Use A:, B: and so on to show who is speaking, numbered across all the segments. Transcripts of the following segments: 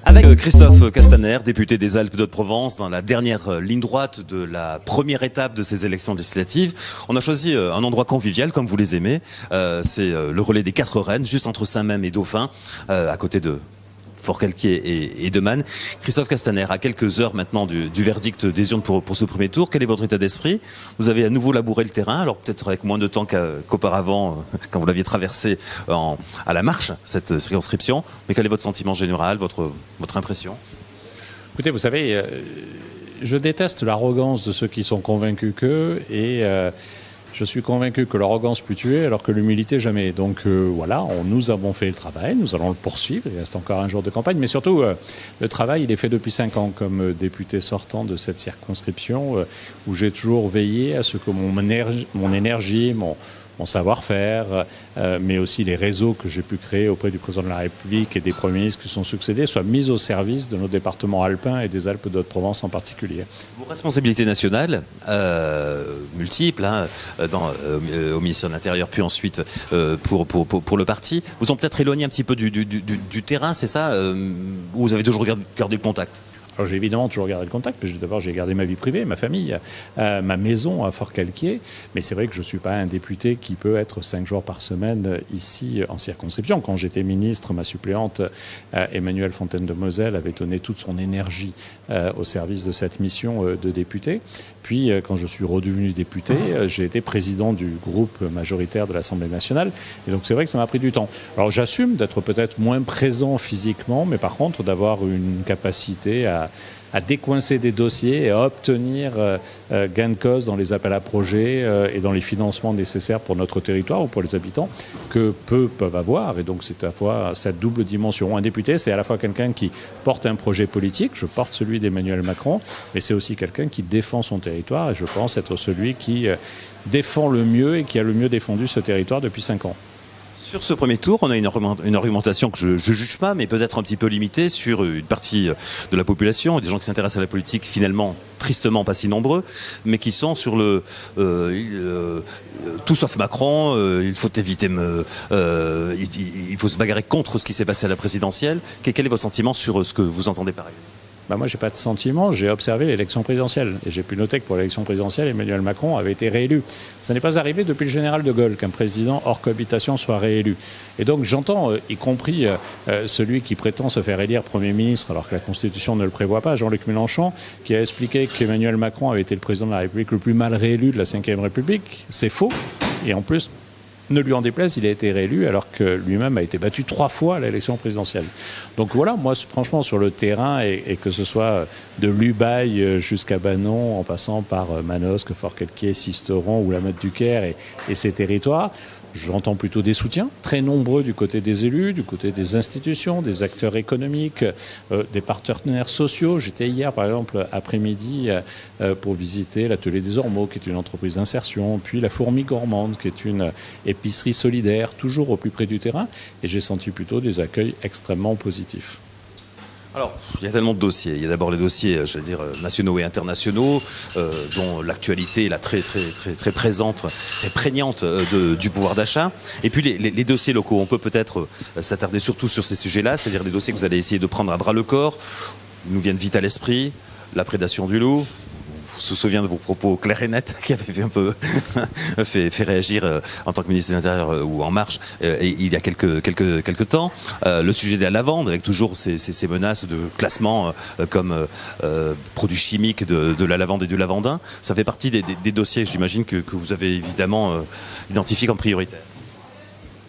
A: Avec Christophe Castaner, député des Alpes de Haute-Provence, dans la dernière ligne droite de la première étape de ces élections législatives, on a choisi un endroit convivial, comme vous les aimez. C'est le relais des 4 Rennes, juste entre Saint-Même et Dauphin, à côté de Forcalquier et de Man. Christophe Castaner, à quelques heures maintenant du verdict des urnes pour ce premier tour, quel est votre état d'esprit? Vous avez à nouveau labouré le terrain, alors peut-être avec moins de temps qu'auparavant, quand vous l'aviez traversé à la marche, cette circonscription. Mais quel est votre sentiment général, votre impression?
B: Écoutez, vous savez, je déteste l'arrogance de ceux qui sont convaincus qu'eux et je suis convaincu que l'arrogance peut tuer alors que l'humilité jamais. Donc voilà, nous avons fait le travail, nous allons le poursuivre, il reste encore un jour de campagne, mais surtout le travail il est fait depuis 5 ans comme député sortant de cette circonscription où j'ai toujours veillé à ce que mon énergie, mon savoir-faire, mais aussi les réseaux que j'ai pu créer auprès du président de la République et des premiers ministres qui sont succédés soient mis au service de nos départements alpins et des Alpes de Haute-Provence en particulier.
A: Vos responsabilités nationales, multiples, au ministère de l'Intérieur, puis ensuite pour le parti, vous ont peut-être éloigné un petit peu du terrain, c'est ça, où vous avez toujours gardé le contact?
B: Alors j'ai évidemment toujours gardé le contact, mais d'abord j'ai gardé ma vie privée, ma famille, ma maison à Forcalquier, mais c'est vrai que je ne suis pas un député qui peut être 5 jours par semaine ici en circonscription. Quand j'étais ministre, ma suppléante Emmanuelle Fontaine de Moselle avait donné toute son énergie au service de cette mission de député. Puis quand je suis redevenu député, j'ai été président du groupe majoritaire de l'Assemblée nationale, et donc c'est vrai que ça m'a pris du temps. Alors j'assume d'être peut-être moins présent physiquement, mais par contre d'avoir une capacité à décoincer des dossiers et à obtenir gain de cause dans les appels à projets et dans les financements nécessaires pour notre territoire ou pour les habitants que peu peuvent avoir. Et donc c'est à la fois cette double dimension. Un député, c'est à la fois quelqu'un qui porte un projet politique, je porte celui d'Emmanuel Macron, mais c'est aussi quelqu'un qui défend son territoire et je pense être celui qui défend le mieux et qui a le mieux défendu ce territoire depuis 5 ans.
A: Sur ce premier tour, on a une argumentation que je ne juge pas, mais peut-être un petit peu limitée sur une partie de la population, des gens qui s'intéressent à la politique, finalement, tristement pas si nombreux, mais qui sont sur le tout sauf Macron, il faut éviter, il faut se bagarrer contre ce qui s'est passé à la présidentielle. Quel est votre sentiment sur ce que vous entendez par ailleurs?
B: Moi, j'ai pas de sentiment. J'ai observé l'élection présidentielle. Et j'ai pu noter que pour l'élection présidentielle, Emmanuel Macron avait été réélu. Ça n'est pas arrivé depuis le général de Gaulle qu'un président hors cohabitation soit réélu. Et donc, j'entends, y compris celui qui prétend se faire élire Premier ministre, alors que la Constitution ne le prévoit pas, Jean-Luc Mélenchon, qui a expliqué qu'Emmanuel Macron avait été le président de la République le plus mal réélu de la Ve République. C'est faux. Et en plus, ne lui en déplaise, il a été réélu alors que lui-même a été battu 3 fois à l'élection présidentielle. Donc voilà, moi franchement sur le terrain, et que ce soit de Lubaï jusqu'à Banon, en passant par Manosque, Forcalquier, Sisteron ou la Motte du Caire et ses territoires, j'entends plutôt des soutiens très nombreux du côté des élus, du côté des institutions, des acteurs économiques, des partenaires sociaux. J'étais hier, par exemple, après-midi pour visiter l'Atelier des Ormeaux, qui est une entreprise d'insertion, puis la Fourmi Gourmande, qui est une épicerie solidaire, toujours au plus près du terrain, et j'ai senti plutôt des accueils extrêmement positifs.
A: Alors, il y a tellement de dossiers. Il y a d'abord les dossiers, nationaux et internationaux, dont l'actualité est là très présente, très prégnante du pouvoir d'achat. Et puis les dossiers locaux. On peut peut-être s'attarder surtout sur ces sujets-là, c'est-à-dire les dossiers que vous allez essayer de prendre à bras le corps. Ils nous viennent vite à l'esprit. La prédation du loup. On se souvient de vos propos clairs et nets qui avaient fait un peu fait réagir en tant que ministre de l'Intérieur ou En Marche il y a quelques temps. Le sujet de la lavande, avec toujours ces menaces de classement comme produits chimiques de la lavande et du lavandin, ça fait partie des dossiers, j'imagine, que vous avez évidemment identifiés comme prioritaires.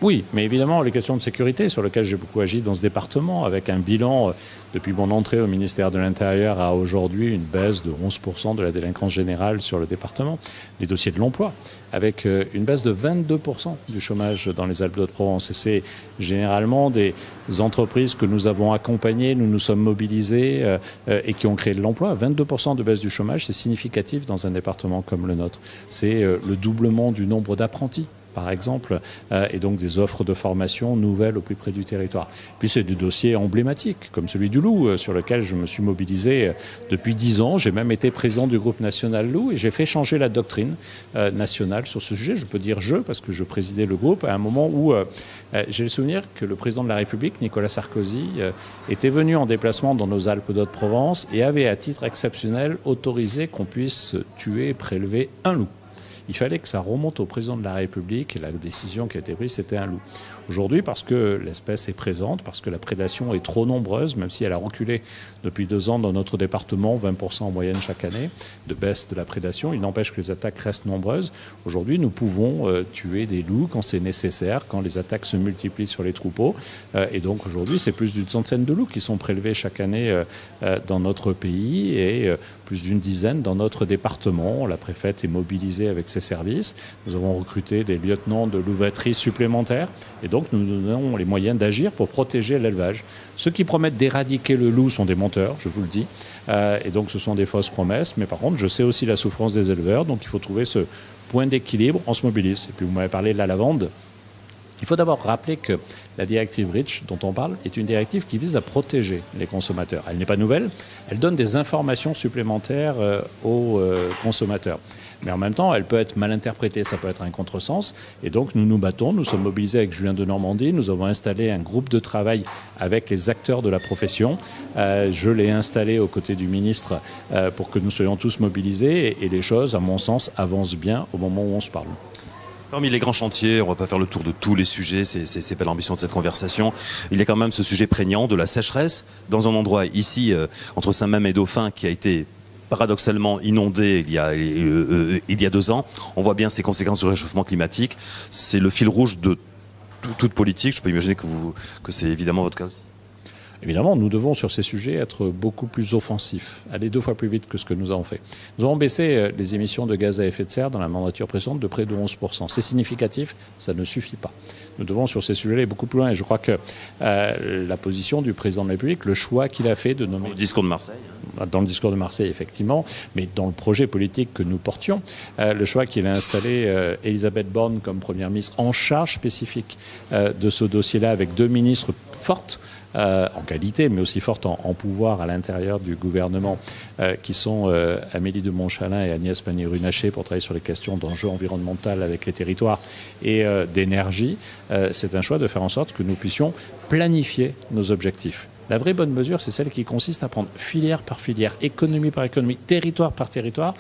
B: Oui, mais évidemment, les questions de sécurité sur lesquelles j'ai beaucoup agi dans ce département, avec un bilan, depuis mon entrée au ministère de l'Intérieur à aujourd'hui, une baisse de 11% de la délinquance générale sur le département. Les dossiers de l'emploi, avec une baisse de 22% du chômage dans les Alpes de Haute-Provence. Et c'est généralement des entreprises que nous avons accompagnées, nous nous sommes mobilisés et qui ont créé de l'emploi. 22% de baisse du chômage, c'est significatif dans un département comme le nôtre. C'est le doublement du nombre d'apprentis par exemple, et donc des offres de formation nouvelles au plus près du territoire. Puis c'est des dossiers emblématiques, comme celui du loup, sur lequel je me suis mobilisé depuis 10 ans. J'ai même été président du groupe national loup et j'ai fait changer la doctrine nationale sur ce sujet. Je peux dire parce que je présidais le groupe à un moment où j'ai le souvenir que le président de la République, Nicolas Sarkozy, était venu en déplacement dans nos Alpes d'Haute-Provence et avait à titre exceptionnel autorisé qu'on puisse tuer et prélever un loup. Il fallait que ça remonte au président de la République et la décision qui a été prise, c'était un loup. Aujourd'hui, parce que l'espèce est présente, parce que la prédation est trop nombreuse, même si elle a reculé depuis 2 ans dans notre département, 20% en moyenne chaque année de baisse de la prédation, il n'empêche que les attaques restent nombreuses. Aujourd'hui, nous pouvons tuer des loups quand c'est nécessaire, quand les attaques se multiplient sur les troupeaux. Et donc aujourd'hui, c'est plus d'une centaine de loups qui sont prélevés chaque année dans notre pays et plus d'une dizaine dans notre département. La préfète est mobilisée avec ses services. Nous avons recruté des lieutenants de louveterie supplémentaires et donc nous nous donnons les moyens d'agir pour protéger l'élevage. Ceux qui promettent d'éradiquer le loup sont des menteurs, je vous le dis, et donc ce sont des fausses promesses. Mais par contre, je sais aussi la souffrance des éleveurs, donc il faut trouver ce point d'équilibre. On se mobilise. Et puis vous m'avez parlé de la lavande. Il faut d'abord rappeler que la directive REACH dont on parle est une directive qui vise à protéger les consommateurs. Elle n'est pas nouvelle, elle donne des informations supplémentaires aux consommateurs. Mais en même temps, elle peut être mal interprétée, ça peut être un contresens. Et donc, nous nous battons, nous sommes mobilisés avec Julien Denormandie, nous avons installé un groupe de travail avec les acteurs de la profession. Je l'ai installé aux côtés du ministre pour que nous soyons tous mobilisés et les choses, à mon sens, avancent bien au moment où on se parle.
A: Parmi les grands chantiers, on ne va pas faire le tour de tous les sujets, c'est pas l'ambition de cette conversation. Il y a quand même ce sujet prégnant de la sécheresse dans un endroit ici, entre Saint-Même et Dauphin, qui a été paradoxalement inondé il y a 2 ans. On voit bien ces conséquences du réchauffement climatique. C'est le fil rouge de toute politique. Je peux imaginer que c'est évidemment votre cas aussi.
B: Évidemment, nous devons sur ces sujets être beaucoup plus offensifs, aller 2 fois plus vite que ce que nous avons fait. Nous avons baissé les émissions de gaz à effet de serre dans la mandature précédente de près de 11%. C'est significatif, ça ne suffit pas. Nous devons sur ces sujets aller beaucoup plus loin. Et je crois que la position du président de la République, le choix qu'il a fait de nommer...
A: Dans le discours de Marseille.
B: Dans le discours de Marseille, effectivement, mais dans le projet politique que nous portions, le choix qu'il a installé Elisabeth Borne comme première ministre en charge spécifique de ce dossier-là avec 2 ministres fortes, en qualité, mais aussi forte en pouvoir à l'intérieur du gouvernement, qui sont Amélie de Montchalin et Agnès Pannier-Runacher pour travailler sur les questions d'enjeux environnementaux avec les territoires et d'énergie. C'est un choix de faire en sorte que nous puissions planifier nos objectifs. La vraie bonne mesure, c'est celle qui consiste à prendre filière par filière, économie par économie, territoire par territoire,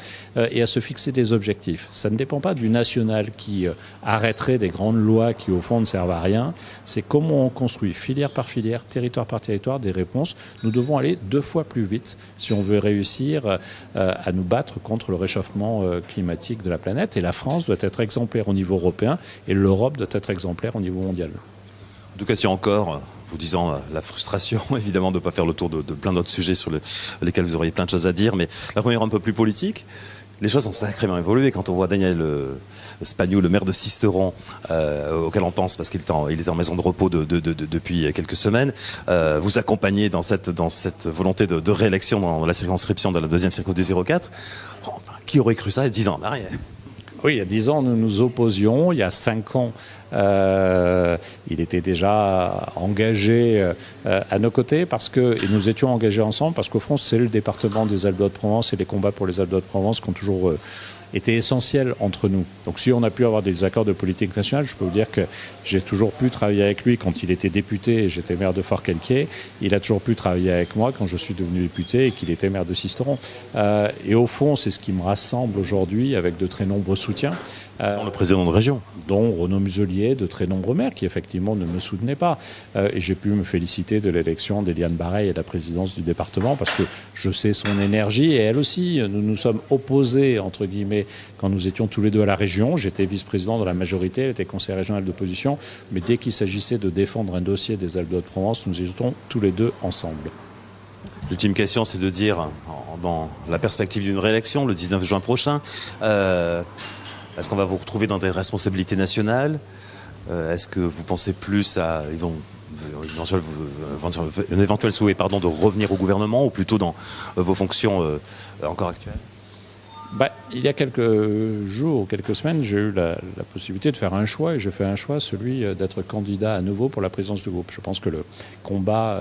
B: et à se fixer des objectifs. Ça ne dépend pas du national qui arrêterait des grandes lois qui, au fond, ne servent à rien. C'est comment on construit filière par filière, territoire par territoire, des réponses. Nous devons aller 2 fois plus vite si on veut réussir à nous battre contre le réchauffement climatique de la planète. Et la France doit être exemplaire au niveau européen et l'Europe doit être exemplaire au niveau mondial.
A: En tout cas, si encore, vous disant la frustration, évidemment, de ne pas faire le tour de plein d'autres sujets sur lesquels vous auriez plein de choses à dire, mais la première un peu plus politique, les choses ont sacrément évolué. Quand on voit Daniel Spagnou, le maire de Sisteron, auquel on pense parce qu'il est en maison de repos depuis quelques semaines, vous accompagnez dans cette volonté de réélection dans la circonscription de la 2e circonscription du 04. Qui aurait cru ça il y a 10 ans en arrière ?
B: Oui, il y a 10 ans, nous nous opposions. Il y a 5 ans, il était déjà engagé à nos côtés et nous étions engagés ensemble parce qu'au fond, c'est le département des Alpes d'Haute-Provence et les combats pour les Alpes d'Haute-Provence qui ont toujours était essentiel entre nous. Donc si on a pu avoir des accords de politique nationale, je peux vous dire que j'ai toujours pu travailler avec lui quand il était député et j'étais maire de Fort-Quelquier. Il a toujours pu travailler avec moi quand je suis devenu député et qu'il était maire de Sisteron. Et au fond, c'est ce qui me rassemble aujourd'hui avec de très nombreux soutiens.
A: Le président de région.
B: Dont Renaud Muselier, de très nombreux maires qui effectivement ne me soutenaient pas. Et j'ai pu me féliciter de l'élection d'Eliane Bareil à la présidence du département parce que je sais son énergie et elle aussi. Nous nous sommes opposés, entre guillemets, quand nous étions tous les deux à la région. J'étais vice-président de la majorité, elle était conseiller régional d'opposition. Mais dès qu'il s'agissait de défendre un dossier des Alpes d'Haute-Provence, nous étions tous les deux ensemble.
A: L'ultime question, c'est de dire, dans la perspective d'une réélection, le 19 juin prochain, est-ce qu'on va vous retrouver dans des responsabilités nationales ? Est-ce que vous pensez plus à un éventuel souhait de revenir au gouvernement ou plutôt dans vos fonctions encore actuelles ?
B: Il y a quelques jours, quelques semaines, j'ai eu la possibilité de faire un choix, et j'ai fait un choix, celui d'être candidat à nouveau pour la présidence du groupe. Je pense que le combat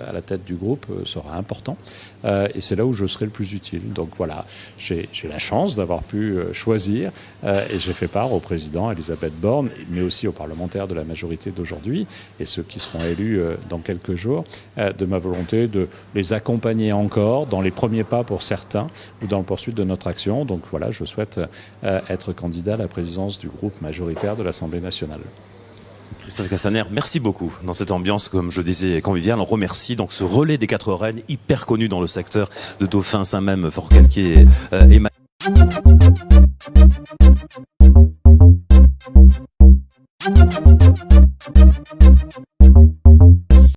B: à la tête du groupe sera important, et c'est là où je serai le plus utile. Donc voilà, j'ai la chance d'avoir pu choisir, et j'ai fait part au président Elisabeth Borne, mais aussi aux parlementaires de la majorité d'aujourd'hui, et ceux qui seront élus dans quelques jours, de ma volonté de les accompagner encore dans les premiers pas pour certains, ou dans la poursuite de notre action. Donc voilà, je souhaite être candidat à la présidence du groupe majoritaire de l'Assemblée nationale.
A: Christophe Castaner, merci beaucoup. Dans cette ambiance, comme je disais, conviviale, on remercie donc ce relais des 4 Rennes, hyper connu dans le secteur de Dauphin, Saint-Même, Forcalquier et